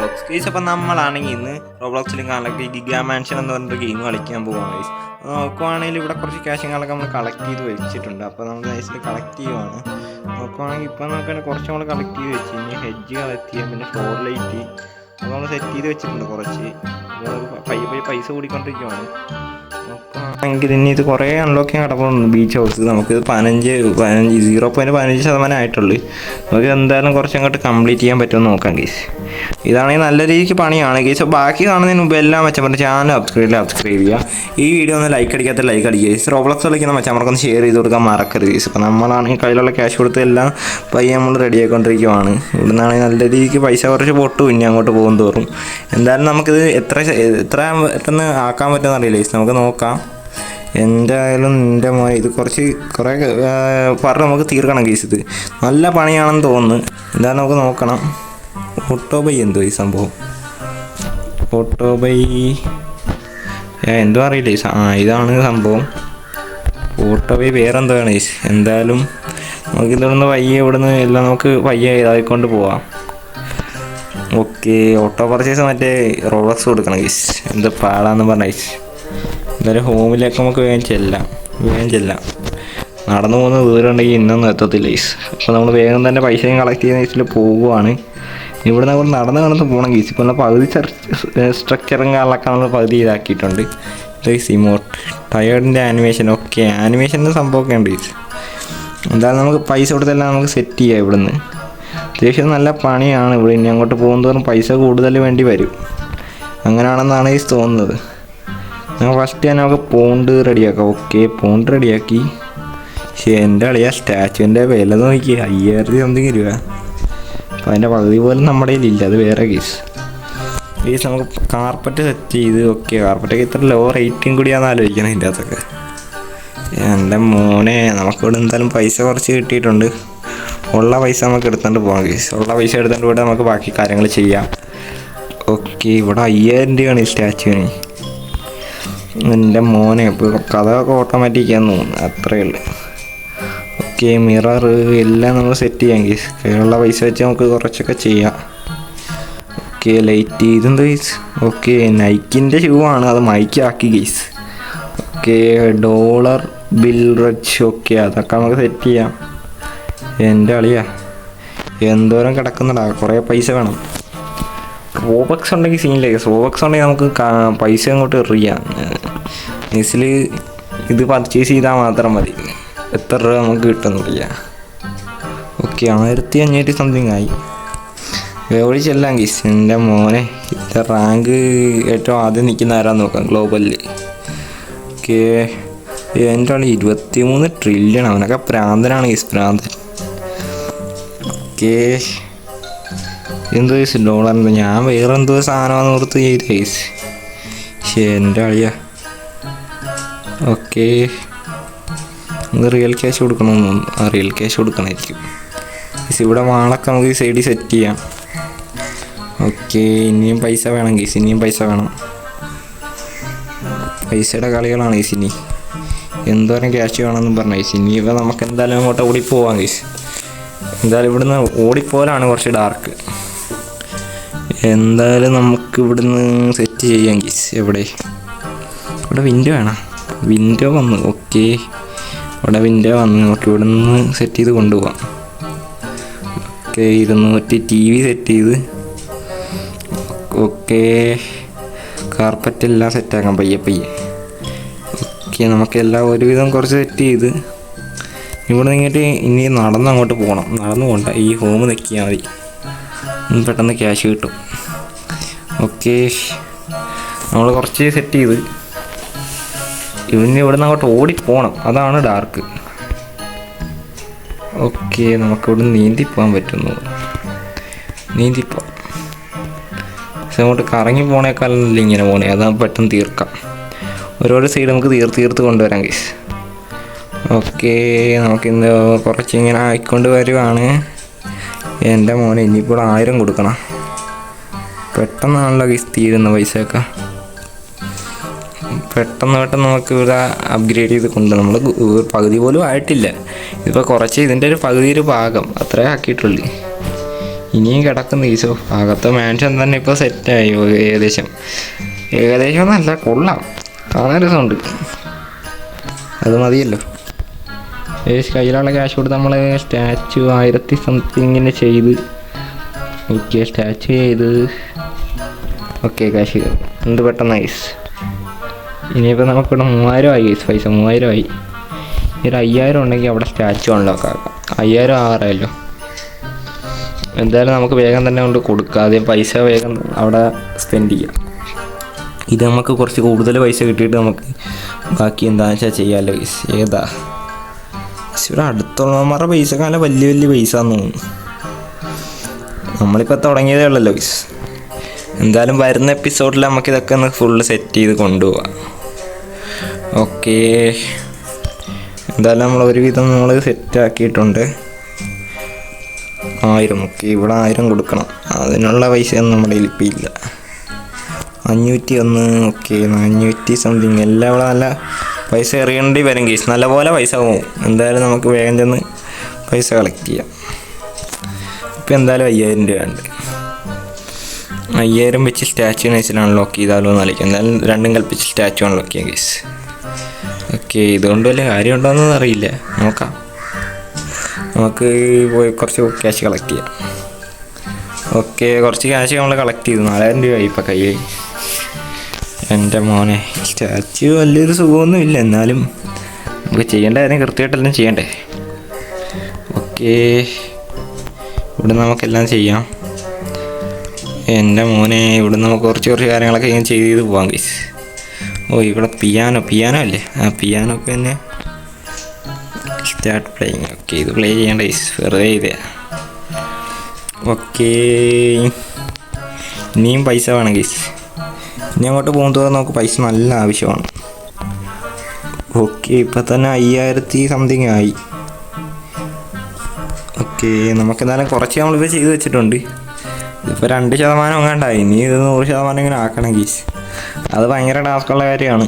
Roblox guys. അപ്പം നമ്മളാണെങ്കിൽ ഇന്ന് റോബ്ലോക്സിലും കാണലൊക്കെ ഗിഗാ മാൻഷൻ എന്ന് പറഞ്ഞൊരു ഗെയിം കളിക്കാൻ പോവാണ് ഗെയ്സ്. നോക്കുവാണെങ്കിൽ ഇവിടെ കുറച്ച് ക്യാഷുകളൊക്കെ നമ്മൾ കളക്ട് ചെയ്ത് വെച്ചിട്ടുണ്ട്. അപ്പോൾ നമ്മൾ നൈസിൽ കളക്ട് ചെയ്യുവാണ്. നോക്കുവാണെങ്കിൽ ഇപ്പം നമുക്ക് കുറച്ച് നമ്മൾ കളക്ട് ചെയ്ത് വെച്ച് ഇനി ഹെഡ്ജ് കളക്ട് ചെയ്യാം, പിന്നെ ഫ്ലോർ ലൈറ്റ് അപ്പോൾ നമ്മൾ സെറ്റ് ചെയ്ത് വെച്ചിട്ടുണ്ട് കുറച്ച്. പയ്യെ പൈസ കൂടിക്കൊണ്ടിരിക്കുവാണ്. നോക്കുകയാണെങ്കിൽ ഇനി ഇത് കുറേ അൺലോക്കിങ് കിടപ്പുണ്ട്. ബീച്ച് ഹൗസ് നമുക്കിത് 0.15% ആയിട്ടുള്ളൂ. നമുക്ക് എന്തായാലും കുറച്ചങ്ങോട്ട് കംപ്ലീറ്റ് ചെയ്യാൻ പറ്റുമെന്ന് നോക്കാം ഗീസ്. ഇതാണെങ്കിൽ നല്ല രീതിക്ക് പണിയാണ് ഗീസ്. ബാക്കി കാണുന്നതിന് മുമ്പ് എല്ലാം മെച്ചപ്പെട്ട ചാനൽ സബ്സ്ക്രൈബ് ചെയ്യുക. ഈ വീഡിയോ ഒന്ന് ലൈക്ക് അടിക്കാത്ത ലൈക്ക് അടിക്കുക ഗീസ്. റോബ്ലോക്സ് കളിക്കുന്ന മെച്ചമ്മർക്കൊന്ന് ഷെയർ ചെയ്ത് കൊടുക്കാൻ മറക്കരുത് ഗീസ്. അപ്പോൾ നമ്മളാണെങ്കിൽ കയ്യിലുള്ള ക്യാഷ് കൊടുത്ത് എല്ലാം പയ്യെ നമ്മൾ റെഡി ആയിക്കൊണ്ടിരിക്കുവാണ്. ഇവിടെ നിന്നാണെങ്കിൽ നല്ല രീതിക്ക് പൈസ കുറച്ച് പൊട്ടും ഇനി അങ്ങോട്ട് പോകും തോറും. എന്തായാലും നമുക്കിത് എത്ര പെട്ടെന്ന് ആക്കാൻ പറ്റുമെന്ന് അറിയില്ല ഗീസ്. നമുക്ക് നോക്കാം. എന്തായാലും എൻ്റെ മോനെ ഇത് കുറേ പറഞ്ഞ് നമുക്ക് തീർക്കണം ഗീസ്. ഇത് നല്ല പണിയാണെന്ന് തോന്നുന്നു. എന്തായാലും നമുക്ക് നോക്കണം. ഓട്ടോ ബൈ എന്തോ ഈ സംഭവം, ഓട്ടോ ബൈ എന്തോ അറിയില്ല ഗീസ്. ഇതാണ് സംഭവം. ഓട്ടോ ബൈ വേറെന്തോയാണ് ഗീസ്. എന്തായാലും നമുക്കിതൊന്ന് പയ്യെ ഇവിടുന്ന് എല്ലാം നമുക്ക് പയ്യെ ഇതായിക്കൊണ്ട് പോവാം. ഓക്കെ, ഓട്ടോ പർച്ചേസ് മറ്റേ റോബ്ലോക്സ് കൊടുക്കണം ഗീസ്. എന്ത് പാടാന്ന് പറഞ്ഞ ഗീസ്. എന്തായാലും ഹോമിലേക്ക് നമുക്ക് വേഗം ചെല്ലാം. നടന്നു പോകുന്ന ദൂരം ഉണ്ടെങ്കിൽ ഇന്നൊന്നും എത്തത്തില്ല ഗീസ്. അപ്പോൾ നമ്മൾ വേഗം തന്നെ പൈസയും കളക്ട് ചെയ്യുന്ന ഗീസിൽ പോവുകയാണ്. ഇവിടെ നമ്മൾ നടന്ന് പോകണം ഗീസ്. ഇപ്പോൾ നമ്മൾ പകുതി സ്ട്രക്ചറും കാര്യങ്ങളൊക്കെ നമ്മൾ പകുതി ഇതാക്കിയിട്ടുണ്ട്. ഗീസ് ഇമോട്ട് ടയേർഡിൻ്റെ ആനിമേഷൻ. ഓക്കെ, ആനിമേഷൻ്റെ സംഭവമൊക്കെ ഉണ്ട് ഗീസ്. എന്തായാലും നമുക്ക് പൈസ കൊടുത്തെല്ലാം നമുക്ക് സെറ്റ് ചെയ്യാം. ഇവിടുന്ന് അത്യാവശ്യം നല്ല പണിയാണ്. ഇവിടെ ഇനി അങ്ങോട്ട് പോകുന്നതോറും പൈസ കൂടുതൽ വേണ്ടി വരും. അങ്ങനെയാണെന്നാണ് ഗീസ് തോന്നുന്നത്. ഫസ്റ്റ് തന്നെ നമുക്ക് പോണ്ട് റെഡിയാക്കാം. ഓക്കെ, പോണ്ട് റെഡിയാക്കി. പക്ഷേ എൻ്റെ കളിയാ സ്റ്റാച്ചുവിൻ്റെ വില നോക്കി 5000 സംതിങ് രൂപ. അപ്പോൾ അതിൻ്റെ പകുതി പോലും നമ്മുടെ കയ്യിലില്ല. അത് വേറെ കേസ്. നമുക്ക് കാർപ്പറ്റ് സെറ്റ് ചെയ്ത്. ഓക്കെ, കാർപ്പറ്റൊക്കെ ഇത്ര ലോ റേറ്റും കൂടിയാണെന്ന് ആലോചിക്കണം ഇതിൻ്റെ അകത്തൊക്കെ. എൻ്റെ മോനെ നമുക്കിവിടെ എന്തായാലും പൈസ കുറച്ച് കിട്ടിയിട്ടുണ്ട്. ഉള്ള പൈസ നമുക്ക് എടുത്തുകൊണ്ട് പോകാം കേസ്. ഉള്ള പൈസ എടുത്തുകൊണ്ട് പോയിട്ട് നമുക്ക് ബാക്കി കാര്യങ്ങൾ ചെയ്യാം. ഓക്കെ, ഇവിടെ 5000 രൂപയാണ് ഈ സ്റ്റാച്ചുവിന്. എൻ്റെ മോനെ ഇപ്പോൾ കഥയൊക്കെ ഓട്ടോമാറ്റിക്കാന്ന് തോന്നുന്നു. അത്രയേ ഉള്ളൂ. ഓക്കെ, മിറർ എല്ലാം നമ്മൾ സെറ്റ് ചെയ്യാം ഗീസ്. കയ്യിലുള്ള പൈസ വെച്ച് നമുക്ക് കുറച്ചൊക്കെ ചെയ്യാം. ഓക്കെ, ലൈറ്റ് ഇതെന്ത് ഗീസ്. ഓക്കെ, നൈക്കിൻ്റെ ഷൂ ആണ്. അത് മൈക്കാക്കി ഗീസ്. ഓക്കെ, ഡോളർ ബിൽ റച്ച്. ഓക്കെ, അതൊക്കെ നമുക്ക് സെറ്റ് ചെയ്യാം. എൻ്റെ കളിയാ എന്തോരം കിടക്കുന്നടാ. കുറേ പൈസ വേണം. റോബക്സ് ഉണ്ടെങ്കിൽ സീനിലേക്ക്. റോബക്സ് ഉണ്ടെങ്കിൽ നമുക്ക് പൈസ അങ്ങോട്ട് എറിയാം. നെസിൽ ഇത് പർച്ചേസ് ചെയ്താൽ മാത്രം മതി. എത്ര രൂപ നമുക്ക് കിട്ടുന്നില്ല. ഓക്കെ, 1500 സംതിങ് ആയി. എവിടെ ചെല്ലാം ഗീസ്. എൻ്റെ മോനെ ഇത് റാങ്ക് ഏറ്റവും ആദ്യം നിൽക്കുന്ന ആരാന്ന് നോക്കാം ഗ്ലോബലിൽ. ഓക്കെ, എൻ്റെ ആൾ 23 ട്രില്യൺ. അവനൊക്കെ പ്രാന്തനാണ് ഗീസ്, പ്രാന്തൻ. ഓക്കെ, എന്തോ ഗീസ് ഡോളറിൻ്റെ. ഞാൻ വേറെ എന്തോ സാധനമാണെന്ന് ഓർത്ത് ചെയ്ത് ഗീസ്. പക്ഷേ എൻ്റെ കളിയാ. ഓക്കെ, ഇത് റിയൽ ക്യാഷ് കൊടുക്കണമെന്ന് തോന്നുന്നു. റിയൽ ക്യാഷ് കൊടുക്കണമായിരിക്കും. ഇവിടെ വാളൊക്കെ നമുക്ക് ഈ സൈഡിൽ സെറ്റ് ചെയ്യാം. ഓക്കെ, ഇനിയും പൈസ വേണം ഗീസ്. ഇനിയും പൈസ വേണം. പൈസയുടെ കളികളാണ് ഗീസ്. ഇനി എന്തോരം ക്യാഷ് വേണമെന്ന് പറഞ്ഞ ഗീസ്. ഇനി ഇവ നമുക്ക് എന്തായാലും അങ്ങോട്ട് ഓടിപ്പോവാം ഗീസ്. എന്തായാലും ഇവിടുന്ന് ഓടിപ്പോലാണ് കുറച്ച് ഡാർക്ക്. എന്തായാലും നമുക്ക് ഇവിടുന്ന് സെറ്റ് ചെയ്യാം ഗീസ്. ഇവിടെ വിൻഡോ വേണം. വിൻഡോ വന്നു. ഓക്കെ, ഇവിടെ വിൻഡോ വന്ന് നമുക്ക് ഇവിടെ നിന്ന് സെറ്റ് ചെയ്ത് കൊണ്ടുപോകാം. ഓക്കെ, 200 TV സെറ്റ് ചെയ്ത്. ഓക്കെ, കാർപ്പറ്റ് എല്ലാം സെറ്റാക്കാം പയ്യെ. ഓക്കെ, നമുക്കെല്ലാം ഒരുവിധം കുറച്ച് സെറ്റ് ചെയ്ത് ഇവിടെ നിന്നിട്ട് ഇനി നടന്നങ്ങോട്ട് പോകണം. നടന്നു പോകണ്ട, ഈ ഹോം നിൽക്കിയാൽ മതി. പെട്ടെന്ന് ക്യാഷ് കിട്ടും. ഓക്കെ, നമ്മൾ കുറച്ച് സെറ്റ് ചെയ്ത് ഇവന് ഇവിടെ നിന്ന് അങ്ങോട്ട് ഓടിപ്പോണം. അതാണ് ഡാർക്ക്. ഓക്കെ, നമുക്കിവിടെ നീന്തിപ്പോകാൻ പറ്റുന്നു. നീന്തിപ്പോവാം. പക്ഷെ അങ്ങോട്ട് കറങ്ങി പോണേക്കാളല്ല ഇങ്ങനെ പോണേ. അത് പെട്ടെന്ന് തീർക്കാം. ഓരോരോ സൈഡ് നമുക്ക് തീർത്ത് കൊണ്ടുവരാം ഗീസ്. ഓക്കെ, നമുക്കിന്ന് കുറച്ചിങ്ങനെ ആയിക്കൊണ്ട് വരുവാണ്. എൻ്റെ മോനെ ഇനിയിപ്പോൾ 1000 കൊടുക്കണം. പെട്ടെന്നാണല്ലോ ഗീസ് തീരുന്ന പൈസയൊക്കെ. പെട്ടെന്ന് നമുക്ക് ഇവിടെ അപ്ഗ്രേഡ് ചെയ്ത് കൊണ്ട് നമ്മൾ പകുതി പോലും ആയിട്ടില്ല. ഇതിപ്പോൾ കുറച്ച് ഇതിൻ്റെ ഒരു പകുതി ഒരു ഭാഗം അത്രേ ആക്കിയിട്ടുള്ളൂ. ഇനിയും കിടക്കുന്ന ഈശോ അകത്തെ മാൻഷൻ തന്നെ ഇപ്പോൾ സെറ്റായി ഏകദേശം എന്നല്ല, കൊള്ളാം, കാണാൻ രസമുണ്ട്. അത് മതിയല്ലോ. കയ്യിലുള്ള ക്യാഷ് കൊടുത്ത് നമ്മൾ സ്റ്റാച്ചു 1000 സംതിങ്ങിന് ചെയ്ത്. ഓക്കെ, സ്റ്റാച്ചു ചെയ്ത്. ഓക്കെ, ക്യാഷ് എന്ത് പെട്ടെന്ന് ഗൈസ്. ഇനിയിപ്പോൾ നമുക്കിവിടെ 3000 ആയി ഗൈസ്, പൈസ 3000 ആയി. ഒരു 5000 ഉണ്ടെങ്കിൽ അവിടെ സ്റ്റാച്ചു അൺലോക്ക് ആക്കാം. 5000 ആറായല്ലോ. എന്തായാലും നമുക്ക് വേഗം തന്നെ കൊണ്ട് കൊടുക്കാം. ആദ്യം പൈസ വേഗം അവിടെ സ്പെൻഡ് ചെയ്യാം. ഇത് നമുക്ക് കുറച്ച് കൂടുതൽ പൈസ കിട്ടിയിട്ട് നമുക്ക് ബാക്കി എന്താണെന്ന് വെച്ചാൽ ചെയ്യാമല്ലോ ഗൈസ്. ഏതാ ഇവിടെ അടുത്തുള്ളവന്മാരുടെ പൈസ കാലം വലിയ വലിയ പൈസ എന്ന് തോന്നുന്നു. നമ്മളിപ്പോൾ തുടങ്ങിയതേ ഉള്ളല്ലോ ഗൈസ്. എന്തായാലും വരുന്ന എപ്പിസോഡിൽ നമുക്കിതൊക്കെ ഒന്ന് ഫുള്ള് സെറ്റ് ചെയ്ത് കൊണ്ടുപോവാം. ഓക്കേ, എന്തായാലും നമ്മൾ ഒരുവിധം നമ്മൾ സെറ്റാക്കിയിട്ടുണ്ട്. 1000. ഓക്കെ, ഇവിടെ 1000 കൊടുക്കണം. അതിനുള്ള പൈസയൊന്നും നമ്മുടെ ഇപ്പം ഇല്ല. 501. Okay, 400 something. എല്ലാം ഇവിടെ നല്ല പൈസ എറിയേണ്ടി വരും കേസ്. നല്ലപോലെ പൈസ പോകും. എന്തായാലും നമുക്ക് വേഗം ചെന്ന് പൈസ കളക്ട് ചെയ്യാം. ഇപ്പം എന്തായാലും 5000 രൂപ ഉണ്ട്. 5000 വെച്ച് സ്റ്റാച്ചു നൈസിൽ അൺലോക്ക് ചെയ്താലോ എന്ന് ആലോചിക്കാം. എന്തായാലും രണ്ടും കൽപ്പിച്ച് സ്റ്റാച്ചു അൺലോക്ക് ചെയ്യാം കേസ്. ഓക്കെ, ഇതുകൊണ്ട് വല്ല കാര്യമുണ്ടോയെന്ന് അറിയില്ല, നോക്കാം. നമുക്ക് പോയി കുറച്ച് ക്യാഷ് കളക്ട് ചെയ്യാം. ഓക്കെ, കുറച്ച് ക്യാഷ് നമ്മൾ കളക്ട് ചെയ്തു. 4000 രൂപയായി ഇപ്പം കയ്യിൽ. എൻ്റെ മോനെ, സ്റ്റാച്ചു വലിയൊരു സുഖമൊന്നും ഇല്ല, എന്നാലും നമുക്ക് ചെയ്യേണ്ട കാര്യം കൃത്യമായിട്ടെല്ലാം ചെയ്യണ്ടേ. ഓക്കെ, ഇവിടെ നമുക്കെല്ലാം ചെയ്യാം. എൻ്റെ മോനെ, ഇവിടെ നമുക്ക് കുറച്ച് കാര്യങ്ങളൊക്കെ ഇങ്ങനെ ചെയ്ത് പോകാം ഗൈസ്. ഓ, ഇവിടെ പിയാനോ അല്ലേ? ആ പിയാനോ ഒക്കെ തന്നെ സ്റ്റാർട്ട് പ്ലേയിങ്. ഓക്കെ, ഇത് പ്ലേ ചെയ്യേണ്ട ഗൈസ്, വെറുതെ ചെയ്തേ. ഓക്കെ, ഇനിയും പൈസ വേണം ഗൈസ്. ഇനി അങ്ങോട്ട് പോകുന്നതോടെ നമുക്ക് പൈസ നല്ല ആവശ്യമാണ്. ഓക്കെ, ഇപ്പം തന്നെ 5000 സംതിങ് ആയി. ഓക്കെ, നമുക്ക് എന്തായാലും കുറച്ച് നമ്മളിപ്പോൾ ചെയ്ത് വെച്ചിട്ടുണ്ട്. ഇപ്പോൾ 2% എങ്ങാണ്ടായി. ഇനി ഇത് 100% ഇങ്ങനെ ആക്കണം ഗീസ്. അത് ഭയങ്കര ടാസ്ക്കുള്ള കാര്യമാണ്.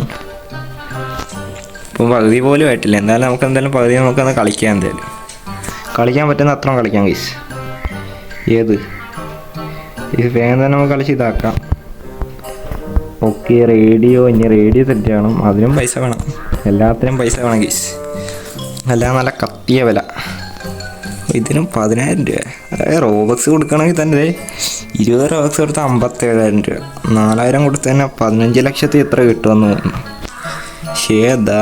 ഇപ്പം പകുതി പോലും ആയിട്ടില്ല. എന്തായാലും നമുക്ക് എന്തായാലും പകുതി നമുക്കൊന്ന് കളിക്കാം. എന്തായാലും കളിക്കാൻ പറ്റുന്ന അത്രയും കളിക്കാം ഗീസ്. ഏത് ഇത് വേഗം തന്നെ നമുക്ക് കളിച്ച് ഇതാക്കാം. ഓക്കെ, റേഡിയോ സെറ്റ് ചെയ്യണം. അതിനും പൈസ വേണം, എല്ലാത്തിനും പൈസ വേണം ഗീസ്. എല്ലാം നല്ല കത്തിയ വില. ഇതിനും 10000 രൂപ. അതായത് റോബക്സ് കൊടുക്കണമെങ്കിൽ തന്നെ 20 റോബക്സ് കൊടുത്താൽ 57000 രൂപ. 4000 കൊടുത്ത് തന്നെ 15 ലക്ഷത്തിൽ എത്ര കിട്ടുമെന്ന് തോന്നുന്നു. ഏതാ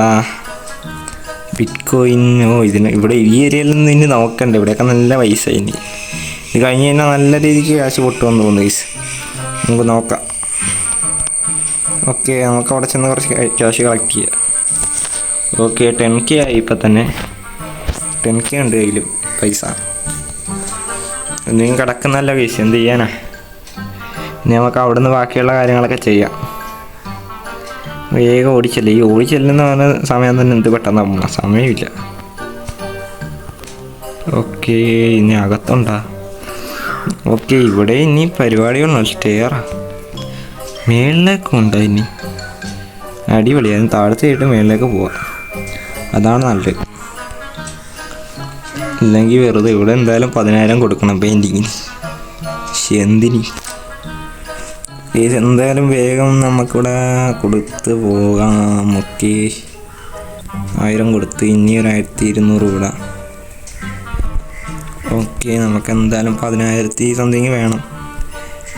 ബിറ്റ് കോയിനോ? ഇതിന് ഇവിടെ ഈ ഏരിയയിൽ നിന്ന് ഇനി നോക്കണ്ട. ഇവിടെയൊക്കെ നല്ല പൈസ. ഇനി ഇത് കഴിഞ്ഞ് കഴിഞ്ഞാൽ നല്ല രീതിക്ക് ക്യാഷ് പൊട്ടുമെന്ന് തോന്നുന്നു ഗീസ്. നമുക്ക് നോക്കാം. ഓക്കെ, നമുക്ക് അവിടെ ചെന്ന് കുറച്ച് ക്യാഷ് കളക്ട് ചെയ്യാം. ഓക്കെ, 10K ആയി. ഇപ്പം തന്നെ 10K ഉണ്ട് കയ്യിലും പൈസ. എന്തെങ്കിലും കിടക്കുന്നല്ല കേസ്, എന്ത് ചെയ്യാനാ. ഇനി നമുക്ക് അവിടെ നിന്ന് ബാക്കിയുള്ള കാര്യങ്ങളൊക്കെ ചെയ്യാം. വേഗം ഓടിച്ചല്ലേ. ഈ ഓടിച്ചെല്ലുന്ന പറഞ്ഞ സമയം തന്നെ എന്ത് പെട്ടെന്ന് പോകണം, സമയമില്ല. ഓക്കെ, ഇനി അകത്തുണ്ടാ. ഓക്കെ, ഇവിടെ ഇനി പരിപാടികളോ സ്റ്റെയറാ മേളിലേക്ക് ഉണ്ടോ? ഇനി അടിപൊളി. അതിന് താഴത്തേട്ട് മേളിലേക്ക് പോവാം, അതാണ് നല്ലത്. ഇല്ലെങ്കിൽ വെറുതെ ഇവിടെ എന്തായാലും 10000 കൊടുക്കണം പെയിൻറ്റിങ്ങിന്. എന്തിന്? എന്തായാലും വേഗം നമുക്കിവിടെ കൊടുത്ത് പോകാം. ഓക്കെ, 1000 കൊടുത്ത് ഇനി ഒരു 1200 കൂടെ. ഓക്കെ, നമുക്ക് എന്തായാലും 10000 സംതിങ് വേണം.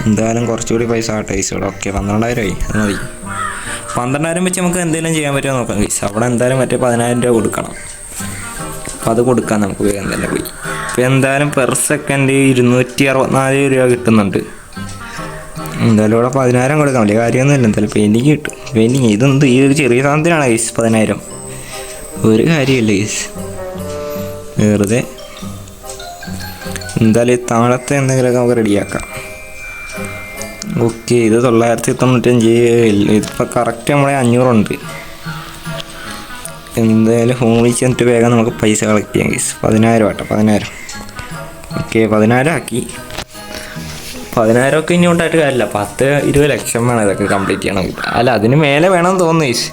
എന്തായാലും കുറച്ചുകൂടി പൈസ ആട്ടെ ഗൈസ്. ഇവിടെ ഓക്കെ 12000 ആയി. അത് മതി. 12000 വെച്ച് നമുക്ക് എന്തെങ്കിലും ചെയ്യാൻ പറ്റുമോ നോക്കാം ഗൈസ്. അവിടെ എന്തായാലും മറ്റേ 10000 രൂപ കൊടുക്കണം. അപ്പോൾ അത് കൊടുക്കാൻ നമുക്ക് വേഗം തന്നെ പോയി. ഇപ്പോൾ എന്തായാലും പെർ സെക്കൻഡ് 264 രൂപ കിട്ടുന്നുണ്ട്. എന്തായാലും ഇവിടെ 10000 കൊടുക്കാൻ വലിയ കാര്യമൊന്നുമില്ല. എന്തായാലും പെയിൻറ്റിങ് കിട്ടും. പെയിൻറ്റിങ് ഇതെന്ത് ഈ ഒരു ചെറിയ സാധനത്തിനാണ് ഗൈസ് 10000. ഒരു കാര്യമില്ല ഗൈസ്, വെറുതെ. എന്തായാലും താഴത്തെ എന്തെങ്കിലുമൊക്കെ നമുക്ക് റെഡിയാക്കാം. ഓക്കെ, ഇത് 995. ഇതിപ്പോൾ കറക്റ്റ് നമ്മളെ 500 ഉണ്ട്. എന്തായാലും ഹോമിൽ ചെന്നിട്ട് വേഗം നമുക്ക് പൈസ കളക്ട് ചെയ്യാം ഗൈസ്. 10000 ആട്ടോ, 10000. ഓക്കെ, 10000 ആക്കി. 10000 ഒക്കെ ഇനി ഉണ്ടായിട്ട് കാര്യമില്ല. 10-20 ലക്ഷം വേണം ഇതൊക്കെ കംപ്ലീറ്റ് ചെയ്യണമെങ്കിൽ. അല്ല, അതിന് മേലെ വേണമെന്ന് തോന്നുന്നു ഗൈസ്.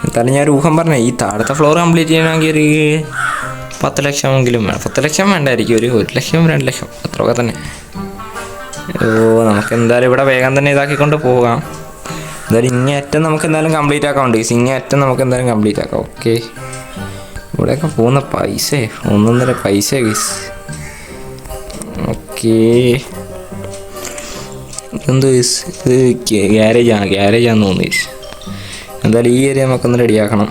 എന്തായാലും ഞാൻ ഊഹം പറഞ്ഞേ, ഈ താഴത്തെ ഫ്ലോർ കംപ്ലീറ്റ് ചെയ്യണമെങ്കിൽ ഒരു 10 ലക്ഷമെങ്കിലും വേണം. 10 ലക്ഷം വേണ്ടായിരിക്കും, ഒരു 1 ലക്ഷം 2 ലക്ഷം അത്രയൊക്കെ തന്നെ. ഓ, നമുക്ക് എന്തായാലും ഇവിടെ വേഗം തന്നെ ഇതാക്കിക്കൊണ്ട് പോകാം. എന്തായാലും ഇങ്ങേ അറ്റം നമുക്ക് എന്തായാലും കംപ്ലീറ്റ് ആക്കാം ഉണ്ട്. ഇങ്ങേ അറ്റം നമുക്ക് എന്തായാലും കംപ്ലീറ്റ് ആക്കാം. ഓക്കെ, ഇവിടെയൊക്കെ പോകുന്ന പൈസ 1.5 പൈസ ഗൈസ്. ഓക്കെ, ഇതെന്ത് ഗൈസ്? ഇത് ഗ്യാരേജാന്ന് തോന്നുന്നു ഗൈസ്. എന്തായാലും ഈ ഏരിയ നമുക്കൊന്ന് റെഡിയാക്കണം.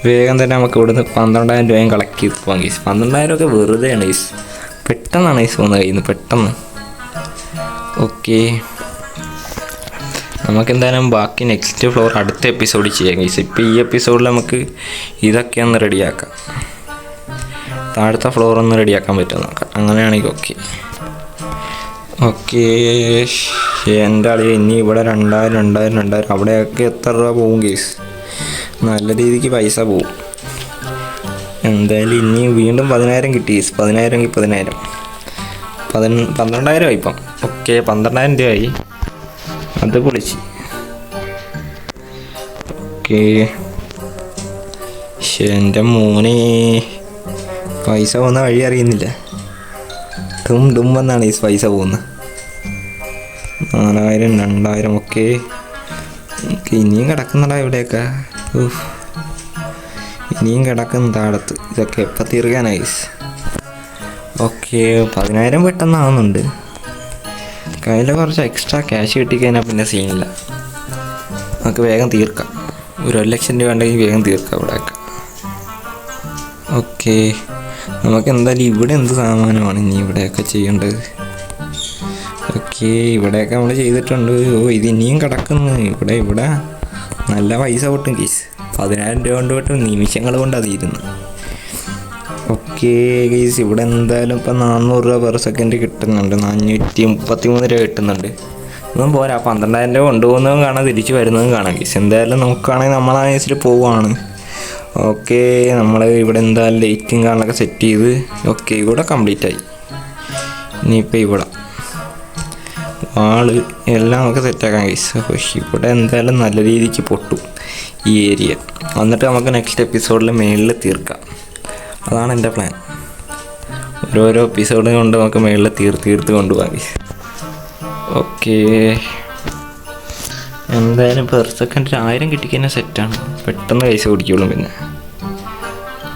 വേഗം തന്നെ നമുക്ക് ഇവിടുന്ന് 12,000 രൂപയും കളക്ട് ചെയ്ത് പോകാം ഗൈസ്. 12,000 ഒക്കെ വെറുതെയാണ് ഗൈസ്. പെട്ടെന്നാണ് ഗൈസ് പോകുന്നത് കയ്യിൽ നിന്ന്, പെട്ടെന്ന്. ഓക്കെ, നമുക്കെന്തായാലും ബാക്കി നെക്സ്റ്റ് ഫ്ലോർ അടുത്ത എപ്പിസോഡിൽ ചെയ്യാം ഗൈസ്. ഇപ്പോൾ ഈ എപ്പിസോഡിൽ നമുക്ക് ഇതൊക്കെ ഒന്ന് റെഡിയാക്കാം. താഴത്തെ ഫ്ലോർ ഒന്ന് റെഡിയാക്കാൻ പറ്റുമോ നോക്കാം. അങ്ങനെയാണെങ്കിൽ ഓക്കെ. ഓക്കെ, എൻ്റെ ആളിയെ ഇനി ഇവിടെ 2,000 അവിടെയൊക്കെ എത്ര രൂപ പോകും ഗൈസ്? നല്ല രീതിക്ക് പൈസ പോവും. എന്തായാലും ഇനി വീണ്ടും 10,000 കിട്ടി ഗൈസ്. 10,000 12,000 ആയി ഇപ്പം. ഓക്കെ, 12,000 രൂപയായി. അത് പൊളിച്ച്. ഓക്കെ, എൻ്റെ മോനെ പൈസ പോകുന്ന വഴി അറിയുന്നില്ല. ഡും എന്നാണ് ഈ പൈസ പോകുന്നത്. 4,000 2,000. ഓക്കെ, ഇനിയും കിടക്കുന്നടാ ഇവിടെയൊക്കെ. ഇനിയും കിടക്കുന്ന താഴത്ത്. ഇതൊക്കെ എപ്പോൾ തീർക്കാനായി? ഓക്കെ, 10,000 പെട്ടെന്നാവുന്നുണ്ട്. കയ്യിൽ കുറച്ച് എക്സ്ട്രാ ക്യാഷ് കിട്ടിക്കഴിഞ്ഞാൽ പിന്നെ സീനില്ല. നമുക്ക് വേഗം തീർക്കാം. 1,00,000 രൂപ ഉണ്ടെങ്കിൽ വേഗം തീർക്കാം ഇവിടെയൊക്കെ. ഓക്കെ, നമുക്ക് എന്തായാലും ഇവിടെ എന്ത് സാമാനമാണ് ഇനി ഇവിടെയൊക്കെ ചെയ്യേണ്ടത്? ഓക്കെ, ഇവിടെയൊക്കെ നമ്മൾ ചെയ്തിട്ടുണ്ട്. ഓ, ഇത് ഇനിയും കിടക്കുന്നു. ഇവിടെ നല്ല പൈസ പൊട്ടും കേസ്. 10,000 രൂപ കൊണ്ട് പൊട്ടും, നിമിഷങ്ങൾ കൊണ്ട് അതിരുന്നു. ഓക്കെ കേസ്, ഇവിടെ എന്തായാലും ഇപ്പം 400 രൂപ പെർ സെക്കൻഡ് കിട്ടുന്നുണ്ട്. 433 രൂപ കിട്ടുന്നുണ്ട്. ഒന്നും പോരാ. 12,000 രൂപ കൊണ്ടുപോകുന്നതും കാണാം, തിരിച്ച് വരുന്നതും കാണാം കേസ്. എന്തായാലും നോക്കുകയാണെങ്കിൽ നമ്മളാ കേസിൽ പോവുകയാണ്. ഓക്കെ, നമ്മൾ ഇവിടെ എന്തായാലും ലൈറ്റും കാണാനൊക്കെ സെറ്റ് ചെയ്ത്. ഓക്കെ, ഇവിടെ കംപ്ലീറ്റ് ആയി. ഇനിയിപ്പോൾ ഇവിടെ ആള് എല്ലാം നമുക്ക് സെറ്റാക്കാം കേസ്. പക്ഷേ ഇവിടെ എന്തായാലും നല്ല രീതിക്ക് പൊട്ടും ഈ ഏരിയ. എന്നിട്ട് നമുക്ക് നെക്സ്റ്റ് എപ്പിസോഡിൽ മേളിൽ തീർക്കാം. അതാണ് എൻ്റെ പ്ലാൻ. ഓരോരോ എപ്പിസോഡ് കൊണ്ട് നമുക്ക് മേളിൽ തീർത്ത് കൊണ്ടുപോകാം കേസ്. ഓക്കെ, എന്തായാലും പെർ സെക്കൻഡിൽ 1000 കിട്ടിക്കഴിഞ്ഞാൽ സെറ്റാണ്. പെട്ടെന്ന് പൈസ കുടിക്കുള്ളൂ. പിന്നെ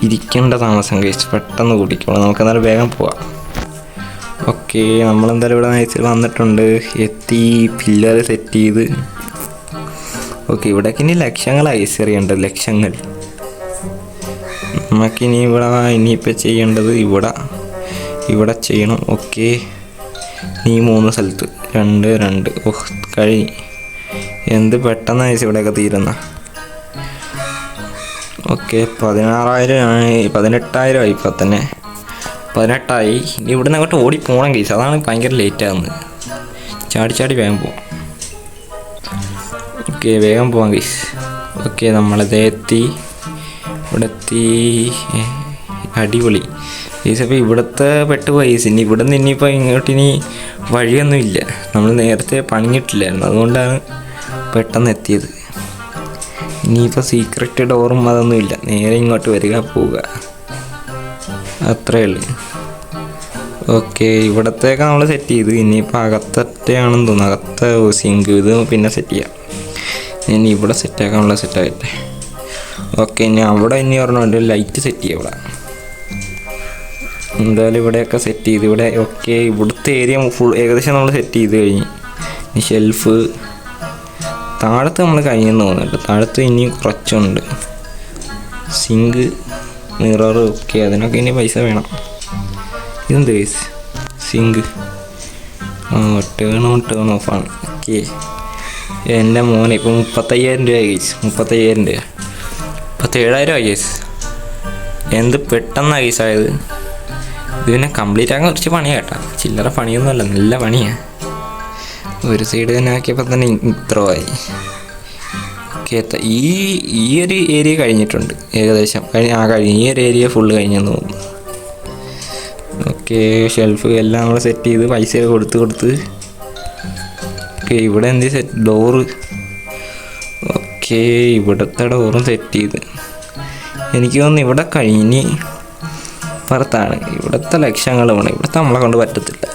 ഇരിക്കേണ്ട താമസം കഴിച്ച് പെട്ടെന്ന് കുടിക്കുള്ളൂ. നമുക്ക് എന്നാലും വേഗം പോവാം. ഓക്കെ, നമ്മളെന്തായാലും ഇവിടെ നയിച്ച് വന്നിട്ടുണ്ട്. എത്തി, പില്ലർ സെറ്റ് ചെയ്ത്. ഓക്കെ, ഇവിടേക്ക് ഇനി ലക്ഷങ്ങളായി എറിയേണ്ടത്, ലക്ഷങ്ങൾ. നമുക്കിനി ഇനിയിപ്പോൾ ചെയ്യേണ്ടത് ഇവിടെ ചെയ്യണം. ഓക്കെ, ഈ 3 സ്ഥലത്ത് 2 ഓഹ് കഴിഞ്ഞ്. എന്ത് പെട്ടെന്ന് അയച്ചു ഇവിടെയൊക്കെ തീരുന്ന. ഓക്കെ, 16,000 18,000 ആയി. ഇപ്പം തന്നെ 18,000. ഇനി ഇവിടുന്ന് അങ്ങോട്ട് ഓടിപ്പോകണം കേസ്. അതാണ് ഭയങ്കര ലേറ്റ് ആകുന്നത്. ചാടി വേഗം പോവാം. ഓക്കെ, വേഗം പോവാം കേസ്. ഓക്കെ, നമ്മളിതേ ഇവിടെ എത്തി. അടിപൊളി കേസ്. അപ്പോൾ ഇവിടുത്തെ പെട്ടുപോയി. ഇനി ഇവിടെ നിന്ന് ഇനിയിപ്പോൾ ഇങ്ങോട്ടിനി വഴിയൊന്നുമില്ല. നമ്മൾ നേരത്തെ പണിഞ്ഞിട്ടില്ലായിരുന്നു, അതുകൊണ്ടാണ് പെട്ടെന്ന് എത്തിയത്. ഇനിയിപ്പോൾ സീക്രട്ട് ഡോറും അതൊന്നുമില്ല. നേരെ ഇങ്ങോട്ട് വരിക, പോവുക, അത്രയേ ഉള്ളൂ. ഓക്കെ, ഇവിടത്തേക്ക് നമ്മൾ സെറ്റ് ചെയ്ത്. ഇനിയിപ്പോൾ അകത്തത്തെയാണെന്ന് തോന്നുന്നു. അകത്തെ സിങ്ക് ഇത് പിന്നെ സെറ്റ് ചെയ്യാം. ഇനി ഇവിടെ സെറ്റാക്കാനുള്ള സെറ്റാകട്ടെ. ഓക്കെ, ഇനി അവിടെ ഇനി പറഞ്ഞുകൊണ്ട് ലൈറ്റ് സെറ്റ് ചെയ്യാം. ഇവിടെ എന്തായാലും ഇവിടെയൊക്കെ സെറ്റ് ചെയ്ത്. ഇവിടെ ഓക്കെ, ഇവിടുത്തെ ഏരിയ ഫുൾ ഏകദേശം നമ്മൾ സെറ്റ് ചെയ്ത് കഴിഞ്ഞ്. ഇനി ഷെൽഫ് താഴത്ത് നമ്മൾ കഴിഞ്ഞെന്ന് തോന്നുന്നുണ്ട്. താഴത്ത് ഇനിയും കുറച്ചുണ്ട്. Zinc, mirror. ഓക്കെ, അതിനൊക്കെ ഇനി പൈസ വേണം. ഇതെന്ത് കേസ്? സിങ്ക് ടേൺ ഓഫാണ്. ഓക്കെ, എൻ്റെ മോനെ ഇപ്പോൾ 35,000 രൂപ കേസ്. 35,000 രൂപ 37,000 ആയി കേസ്. എന്ത് പെട്ടെന്നാണ് കേസായത്. ഇത് പിന്നെ കംപ്ലീറ്റ് ആക്കാൻ കുറച്ച് പണിയാണ് കേട്ടോ. ചില്ലറ പണിയൊന്നുമല്ല, നല്ല പണിയാണ്. ഒരു സൈഡ് തന്നെ ആക്കിയപ്പോൾ തന്നെ ഇത്രമായി. ഓക്കെ, ഈ ഒരു ഏരിയ കഴിഞ്ഞിട്ടുണ്ട് ഏകദേശം. കഴിഞ്ഞ് ഈ ഒരു ഏരിയ ഫുള്ള് കഴിഞ്ഞെന്ന് തോന്നുന്നു. ഓക്കെ, ഷെൽഫ് എല്ലാം നമ്മൾ സെറ്റ് ചെയ്ത് പൈസയൊക്കെ കൊടുത്ത്. ഓക്കെ, ഇവിടെ എന്ത് സെറ്റ് ഡോറ്. ഓക്കെ, ഇവിടുത്തെ ഡോറും സെറ്റ് ചെയ്ത്. എനിക്ക് തോന്നുന്നു ഇവിടെ കഴിഞ്ഞ് പുറത്താണ്. ഇവിടുത്തെ ലക്ഷങ്ങൾ വേണം. ഇവിടുത്തെ നമ്മളെ കൊണ്ട് പറ്റത്തില്ല.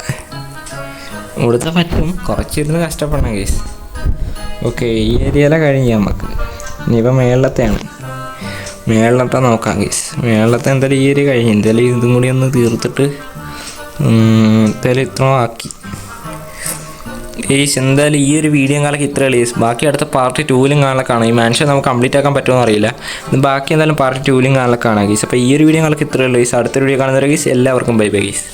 ഇവിടുത്തെ പറ്റും, കുറച്ചിരുന്ന് കഷ്ടപ്പെടണം കേസ്. ഓക്കെ, ഈ ഏരിയയിലെ കഴിഞ്ഞ് നമുക്ക് ഇനിയിപ്പോൾ മേളത്തെയാണ്. മേളത്തെ നോക്കാം കേസ്. മേളത്തെ എന്തായാലും ഈ ഏരിയ കഴിഞ്ഞ്, എന്തായാലും ഇതും കൂടി ഒന്ന് തീർത്തിട്ട് എന്തായാലും ഇത്ര ആക്കി ഗെയ്സ്. എന്തായാലും ഈ ഒരു വീഡിയോ കാലൊക്കെ ഇത്ര ഗെയ്സ്. ബാക്കി അടുത്ത പാർട്ട് 2ലും കാണാനൊക്കെ കാണാം. ഈ മാൻഷൻ നമുക്ക് കംപ്ലീറ്റ് ആക്കാൻ പറ്റുമോ അറിയില്ല. ബാക്കി എന്തായാലും പാർട്ട് 2ലും കാണാനൊക്കെ കാണാം ഗെയ്സ്. അപ്പോൾ ഈ ഒരു വീഡിയോ കാലൊക്കെ ഇത്രയുള്ളൂ ഗെയ്സ്. അടുത്തൊരു വീഡിയോ കാണുന്നവരെ ഗെയ്സ് എല്ലാവർക്കും ബൈ ബൈ ഗെയ്സ്.